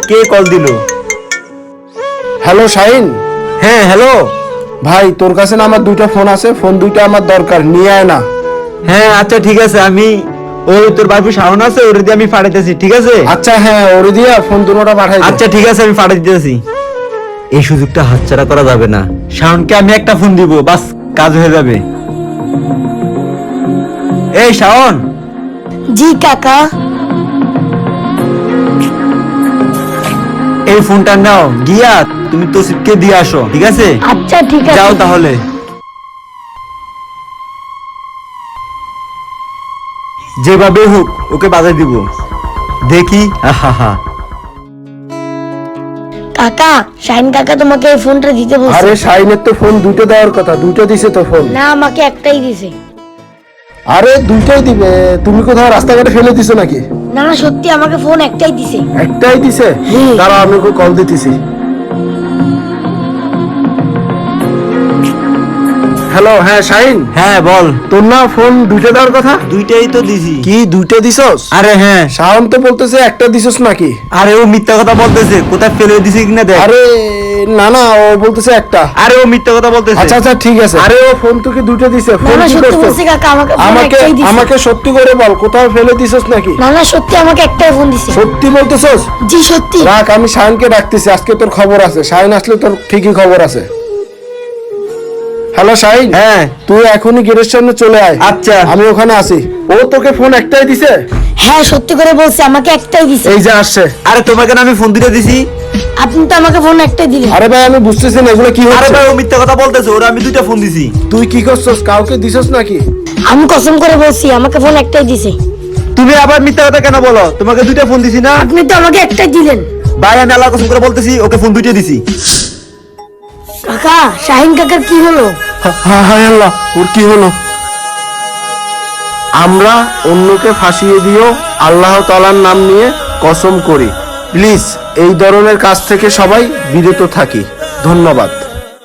কে call দিল? Hello Shahin. হ্যাঁ hello. ভাই তোর কাছে না আমার দুইটা ফোন আছে, ফোন দুইটা আমার দরকার, নিয়ে আয় না। হ্যাঁ আচ্ছা ঠিক আছে, আমি ওই তোর বাইপু শাওন আছে ওর দিয়ে আমি পাঠাইতেছি, ঠিক আছে? আচ্ছা হ্যাঁ, ওরে দিয়া ফোন দুটোটা পাঠাই দে। আচ্ছা ঠিক আছে, আমি পাঠাই দিতেছি। এই সুযোগটা হাতছাড়া করা যাবে না। শাওনকে আমি একটা ফোন দিব, বাস কাজ হয়ে যাবে। এই শাওন। জি কাকা। এই ফোনটা নাও, গিয়া তুমি তসিফকে দিয়ে আসো, ঠিক আছে? আচ্ছা ঠিক আছে। যাও তাহলে। যেভাবে হোক ওকে বাজায় দিব, দেখি। আহা। কাকা, শাহিন কাকা তোমাকে এই ফোনটা দিতে বলছে। আরে শাহিনের তো ফোন দুটো দেওয়ার কথা, দুটো দিছে তো ফোন। না, আমাকে একটাই দিছে। আরে দুইটাই দিবে, তুমি কোথাও রাস্তাঘাটে ফেলে দিছো নাকি? না না, সত্যি আমাকে ফোন একটাই দিছে। একটাই দিছে? দাঁড়াও আমি ওকে কল দিতেছি। হ্যালো, হ্যাঁ শাহিন। হ্যাঁ বল। তোর না ফোন দুইটা দেওয়ার কথা? দুইটাই তো দিছি। কি দুইটা দিছস? আরে হ্যাঁ। শাওন তো বলতেছে একটা দিছস নাকি? আরে ও মিথ্যা কথা বলতেছে, কোথায় ফেলে দিছে কিনা দেখ। আরে না না, ও বলতেছে একটা। আরে ও মিথ্যা কথা বলতেছে। আচ্ছা আচ্ছা ঠিক আছে। আরে ও ফোন তোকে দুটো দিছে, না ফোন না, কি সত্যি করছিস? বলছি কাকা, আমাকে ফোন আমাকে একটাই দিছে। আমাকে সত্যি করে বল, কোথাও ফেলে দিছস নাকি? না না, সত্যি আমাকে একটাই ফোন দিছে। সত্যি বলতেছস? জি সত্যি। রাখ, আমি শাহিনকে ডাকতেছি, আজকে তোর খবর আছে। শাহিন আসলে তোর ঠিকই খবর আছে। হ্যালো শাহিন। হ্যাঁ। তুই এখনই গেটের সামনে চলে আয়। আচ্ছা। আমি ওখানে আছি। ও তোকে ফোন একটাই দিছে? হ্যাঁ সত্যি করে বলছে, আমাকে একটাই দিছে। এই যে আসছে। আরে তোমাকে না আমি ফোন দিতে দিছি। আপনি তো আমাকে ফোন একটাই দিলেন। আরে ভাই আমি বুঝতেছি না এগুলো কি আরে হচ্ছে। ভাই ও মিথ্যা কথা বলতেছে, ওরা আমি দুইটা ফোন দিছি। তুই কি করছস? কাউকে দিছস নাকি? আমি কসম করে বলছি, আমাকে ফোন একটাই দিছে। তুমি আবার মিথ্যা কথা কেন বলো? তোমাকে দুইটা ফোন দিছি না? আপনি তো আমাকে একটাই দিলেন। ভাই আমি আল্লাহর কসম করে বলতেছি, ওকে ফোন দুইটা দিছি। কাকা, শাহিন কাকার কি হলো? হায় আল্লাহ, ওর কি হলো? আমরা অন্যকে ফাঁসিয়ে দিও আল্লাহ তাআলার নাম নিয়ে কসম করি। প্লিজ এই ধরনের কাজ থেকে সবাই বিরত থাকি। ধন্যবাদ।